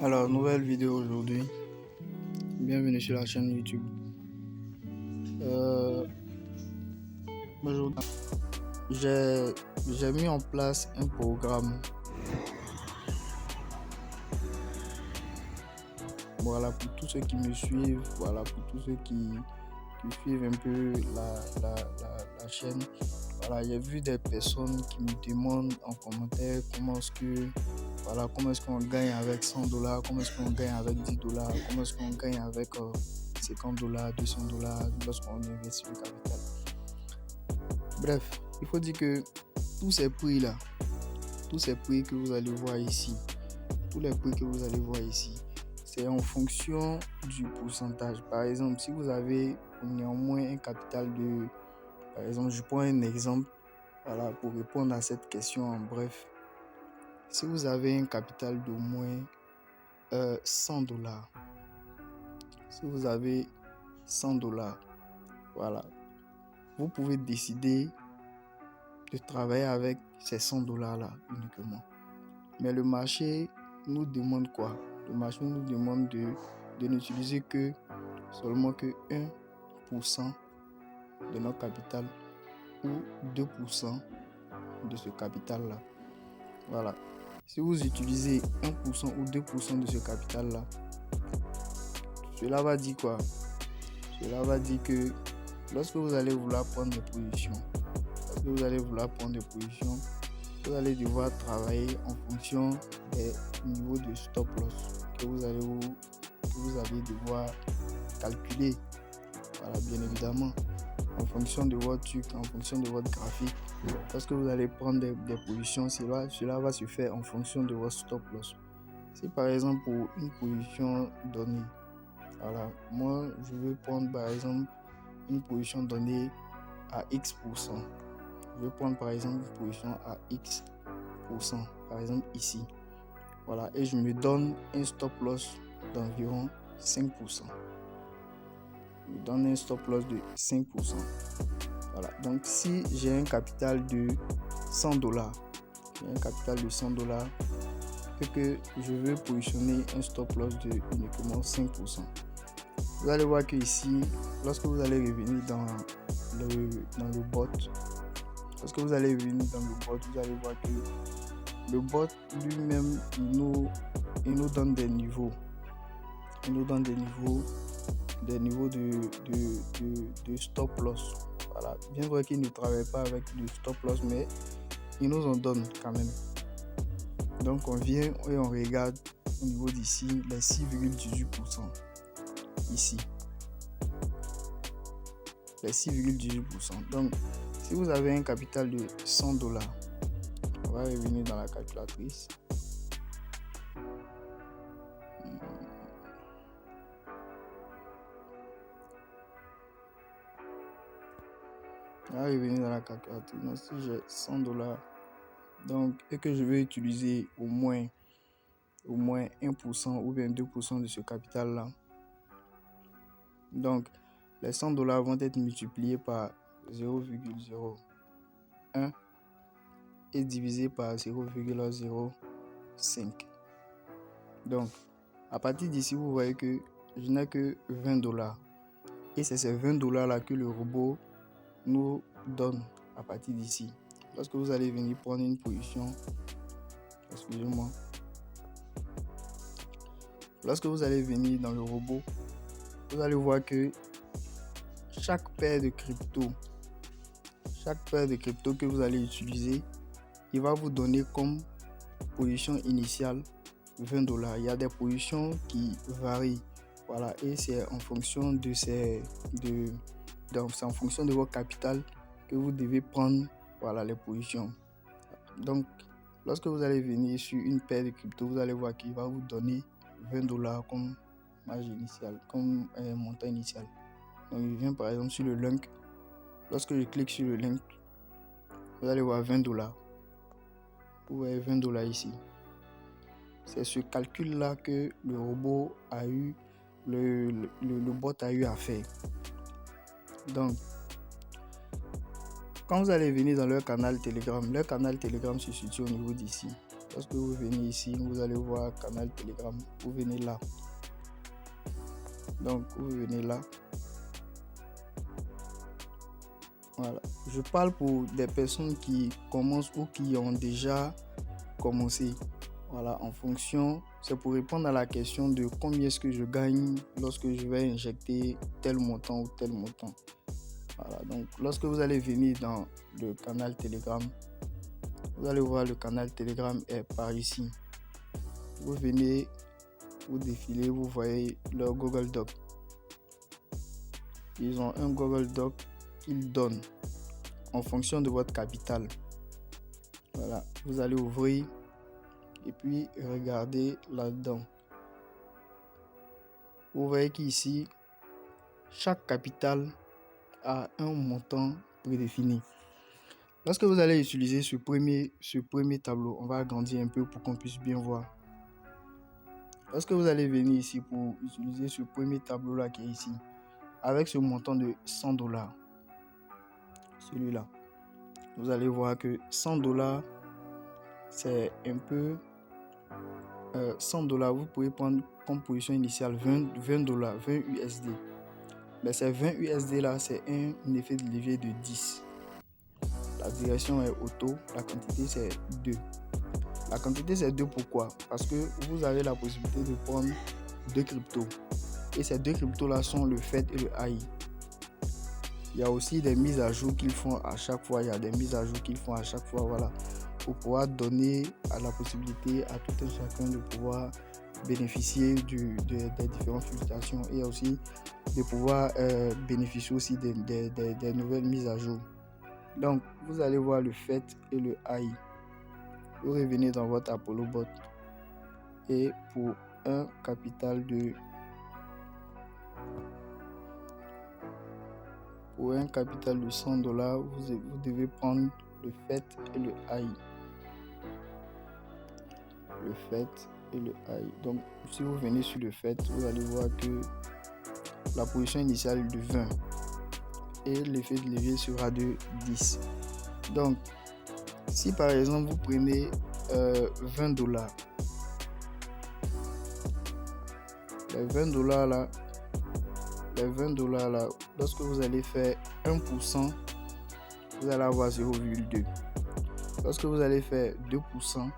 Alors, nouvelle vidéo aujourd'hui. Bienvenue sur la chaîne YouTube. Aujourd'hui, j'ai mis en place un programme. Voilà, pour tous ceux qui me suivent, voilà, pour tous ceux qui suivent un peu la chaîne. Voilà, j'ai vu des personnes qui me demandent en commentaire comment est-ce qu'on gagne avec $100, comment est-ce qu'on gagne avec $10, comment est-ce qu'on gagne avec $50, $200 lorsqu'on investit le capital. Bref, il faut dire que tous ces prix-là, tous ces prix que vous allez voir ici, tous les prix que vous allez voir ici, c'est en fonction du pourcentage. Par exemple, si vous avez néanmoins un capital de... Par exemple, je prends un exemple, voilà, pour répondre à cette question en bref. Si vous avez un capital d'au moins $100, si vous avez $100, voilà, vous pouvez décider de travailler avec ces $100 là uniquement. Mais le marché nous demande quoi? Le marché nous demande de n'utiliser seulement que 1% de notre capital ou 2% de ce capital là. Voilà. Si vous utilisez 1% ou 2% de ce capital là, cela va dire quoi? Cela va dire que lorsque vous allez vouloir prendre des positions, vous allez devoir travailler en fonction des niveaux de stop loss que vous allez devoir calculer. Voilà, bien évidemment, en fonction de votre truc, en fonction de votre graphique. Lorsque vous allez prendre des positions, cela va se faire en fonction de votre stop loss. Si par exemple pour une position donnée, voilà, moi je veux prendre par exemple une position donnée à X%. Je vais prendre par exemple une position à X%, par exemple ici. Voilà, et je me donne un stop loss d'environ 5%. Je me donne un stop loss de 5%. Voilà, donc si j'ai un capital de $100, et que je veux positionner un stop loss de uniquement 5%. Vous allez voir que ici, lorsque vous allez revenir dans le bot, vous allez voir que le bot lui-même, il nous donne des niveaux. Il nous donne des niveaux de stop loss. Voilà. Bien vrai qu'il ne travaille pas avec le stop loss, mais il nous en donne quand même. Donc on vient et on regarde au niveau d'ici les 6,18%. Ici. Les 6,18%. Donc si vous avez un capital de $100, on va revenir dans la calculatrice. On va revenir dans la calculatrice. Donc, si j'ai $100, donc, et que je vais utiliser au moins 1% ou bien 2% de ce capital-là. Donc, les $100 vont être multipliés par 0,01 et divisé par 0,05. Donc, à partir d'ici, vous voyez que je n'ai que $20. Et c'est ces $20 là que le robot nous donne à partir d'ici. Lorsque vous allez venir prendre une position, excusez-moi, lorsque vous allez venir dans le robot, vous allez voir que chaque paire de crypto que vous allez utiliser, il va vous donner comme position initiale $20. Il y a des positions qui varient, voilà, et c'est en fonction c'est en fonction de votre capital que vous devez prendre, voilà, les positions. Donc, lorsque vous allez venir sur une paire de crypto, vous allez voir qu'il va vous donner $20 comme marge initiale, comme montant initial. Donc, je viens par exemple sur le link. Lorsque je clique sur le link, vous allez voir $20. Vous voyez $20 ici. C'est ce calcul-là que le robot a eu, le bot a eu à faire. Donc, quand vous allez venir dans leur canal Telegram se situe au niveau d'ici. Lorsque vous venez ici, vous allez voir canal Telegram. Vous venez là. Donc, vous venez là. Voilà. Je parle pour des personnes qui commencent ou qui ont déjà commencé. Voilà, en fonction, c'est pour répondre à la question de combien est-ce que je gagne lorsque je vais injecter tel montant ou tel montant. Voilà, donc lorsque vous allez venir dans le canal Telegram, vous allez voir le canal Telegram est par ici. Vous venez, vous défilez, vous voyez leur Google Doc. Ils ont un Google Doc qu'ils donnent en fonction de votre capital. Voilà, vous allez ouvrir et puis regardez là-dedans. Vous voyez qu'ici, chaque capital a un montant prédéfini. Lorsque vous allez utiliser ce premier tableau, on va agrandir un peu pour qu'on puisse bien voir. Lorsque vous allez venir ici pour utiliser ce premier tableau-là qui est ici, avec ce montant de $100, celui-là, vous allez voir que $100, c'est un peu... $100, vous pouvez prendre comme position initiale $20, 20 USD. Mais ces 20 USD là, c'est un effet de levier de 10. La direction est auto, la quantité c'est 2. La quantité c'est 2 pourquoi? Parce que vous avez la possibilité de prendre 2 cryptos. Et ces 2 cryptos là sont le FED et le AI. Il y a aussi des mises à jour qu'ils font à chaque fois. Voilà. Pour pouvoir donner à la possibilité à tout un chacun de pouvoir bénéficier des différentes fluctuations et aussi de pouvoir bénéficier aussi des nouvelles mises à jour. Donc, vous allez voir le FED et le AI. Vous revenez dans votre Apollo Bot et pour un capital de $100, vous devez prendre le FED et le AI. Le FED et le AI. Donc, si vous venez sur le FED, vous allez voir que la position initiale est de 20 et l'effet de levier sera de 10. Donc, si par exemple vous prenez $20, les $20 là, lorsque vous allez faire 1%, vous allez avoir 0,2. Lorsque vous allez faire 2%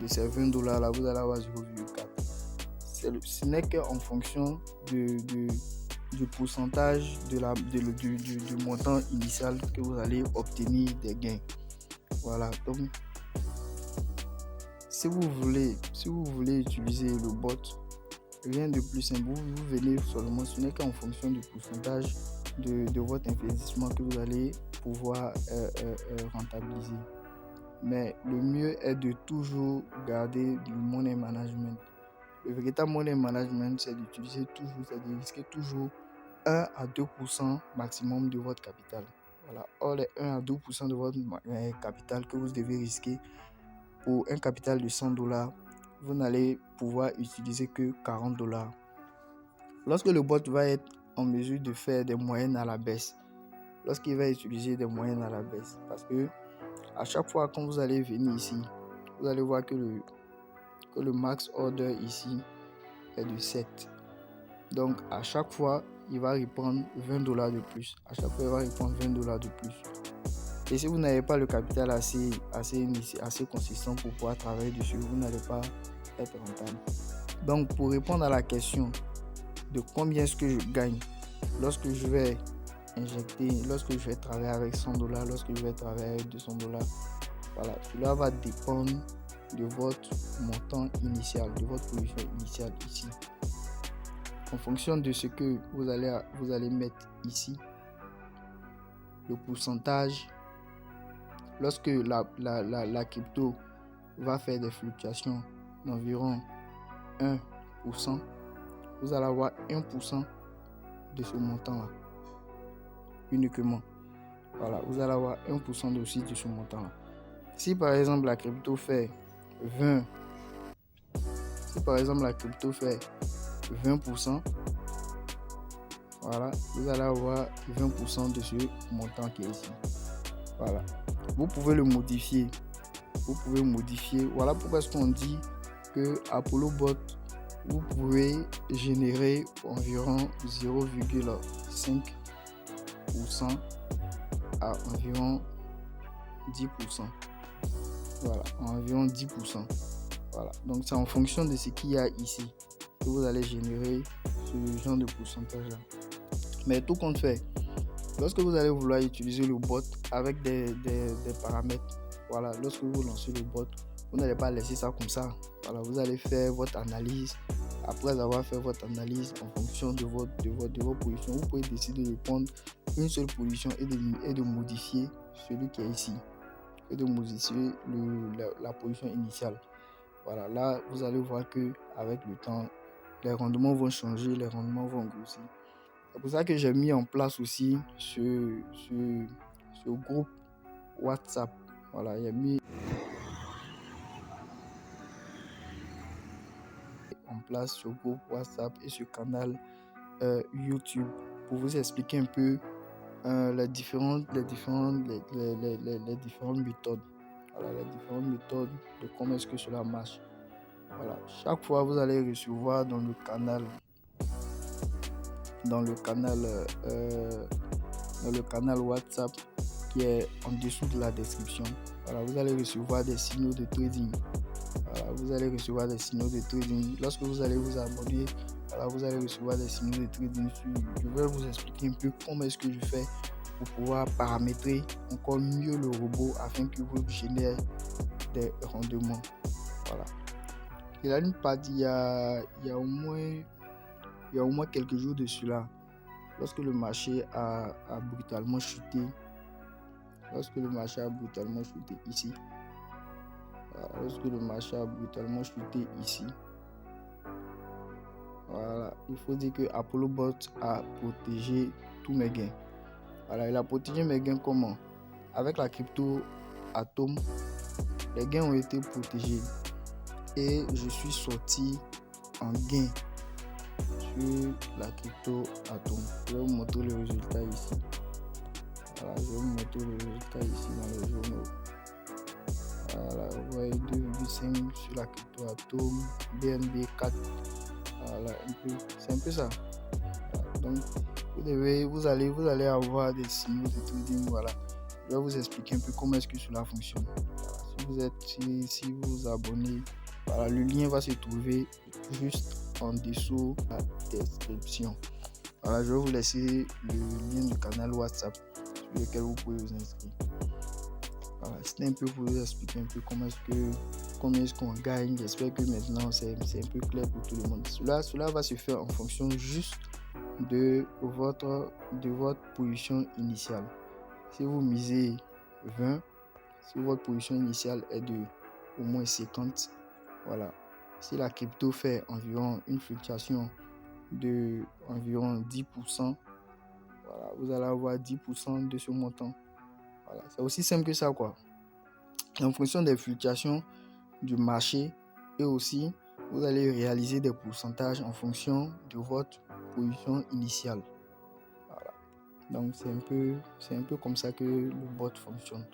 de ces $20 là, vous allez avoir 0,4. Ce n'est qu'en fonction du pourcentage du montant initial que vous allez obtenir des gains. Voilà, donc si vous voulez utiliser le bot, rien de plus simple, vous venez seulement, ce n'est qu'en fonction du pourcentage de votre investissement que vous allez pouvoir rentabiliser. Mais le mieux est de toujours garder du money management. Le véritable money management, c'est d'utiliser toujours, c'est de risquer toujours 1 à 2% maximum de votre capital. Voilà. Or, les 1 à 2% de votre capital que vous devez risquer pour un capital de $100, vous n'allez pouvoir utiliser que $40. Lorsque le bot va être en mesure de faire des moyennes à la baisse, lorsqu'il va utiliser des moyennes à la baisse, parce que à chaque fois quand vous allez venir ici, vous allez voir que le max order ici est de 7. Donc à chaque fois, il va reprendre $20 de plus. À chaque fois, il va reprendre $20 de plus. Et si vous n'avez pas le capital assez consistant pour pouvoir travailler dessus, vous n'allez pas être rentable. Donc pour répondre à la question de combien est-ce que je gagne lorsque je vais injecter, lorsque je vais travailler avec $100, lorsque je vais travailler avec $200, voilà, cela va dépendre de votre montant initial, de votre position initiale ici. En fonction de ce que vous allez mettre ici, le pourcentage, lorsque la crypto va faire des fluctuations d'environ 1%, vous allez avoir 1% de ce montant-là uniquement. Voilà, vous allez avoir 1% aussi de ce montant-là. Si par exemple la crypto fait 20%, voilà, vous allez avoir 20% de ce montant qui est ici. Voilà. Vous pouvez le modifier vous pouvez modifier. Voilà pourquoi est-ce qu'on dit que Apollo Bot, vous pouvez générer environ 0,5% à environ 10%. Voilà, environ 10%. Voilà, donc c'est en fonction de ce qu'il y a ici que vous allez générer ce genre de pourcentage là. Mais tout compte fait, lorsque vous allez vouloir utiliser le bot avec des paramètres, voilà, lorsque vous lancez le bot, vous n'allez pas laisser ça comme ça. Voilà, vous allez faire votre analyse. Après avoir fait votre analyse en fonction de vos positions, vous pouvez décider de prendre une seule position et de modifier celui qui est ici, et de modifier la position initiale. Voilà, là vous allez voir que avec le temps, les rendements vont changer, les rendements vont grossir. C'est pour ça que j'ai mis en place aussi ce groupe WhatsApp. Voilà, j'ai mis en place ce groupe WhatsApp et ce canal YouTube pour vous expliquer un peu les différentes méthodes. Voilà, les différentes méthodes de comment est-ce que cela marche. Voilà, chaque fois vous allez recevoir dans le canal WhatsApp qui est en dessous de la description. Voilà, vous allez recevoir des signaux de trading. Voilà, vous allez recevoir des signaux de trading. Lorsque vous allez vous abonner, voilà, vous allez recevoir des signaux de trading. Je vais vous expliquer un peu comment est-ce que je fais pour pouvoir paramétrer encore mieux le robot afin que vous génère des rendements. Voilà. Il y a une partie, il y a au moins quelques jours de cela, lorsque le marché a brutalement chuté. Ici. Lorsque le marché a brutalement chuté ici. Voilà, il faut dire que Apollo Bot a protégé tous mes gains. Voilà, il a protégé mes gains comment? Avec la crypto Atom, les gains ont été protégés et je suis sorti en gain sur la crypto Atom. Je vais vous montrer le résultat ici. Voilà, je vais vous montrer le résultat ici dans les journaux. Voilà, vous voyez 2,5 sur la crypto Atom, BNB 4. Voilà, c'est un peu ça. Voilà, donc vous allez avoir des signaux de trading. Voilà, je vais vous expliquer un peu comment est-ce que cela fonctionne. Voilà, si vous vous abonnez, voilà, le lien va se trouver juste en dessous de la description. Voilà, je vais vous laisser le lien du canal WhatsApp sur lequel vous pouvez vous inscrire. Voilà, c'était un peu pour vous expliquer un peu combien est-ce qu'on gagne. J'espère que maintenant c'est un peu clair pour tout le monde. Cela va se faire en fonction juste de votre position initiale. Si vous misez 20, si votre position initiale est de au moins 50, voilà. Si la crypto fait environ une fluctuation de environ 10%, voilà, vous allez avoir 10% de ce montant. Voilà, c'est aussi simple que ça, quoi. En fonction des fluctuations du marché, et aussi vous allez réaliser des pourcentages en fonction de votre position initiale. Voilà. Donc c'est un peu comme ça que le bot fonctionne.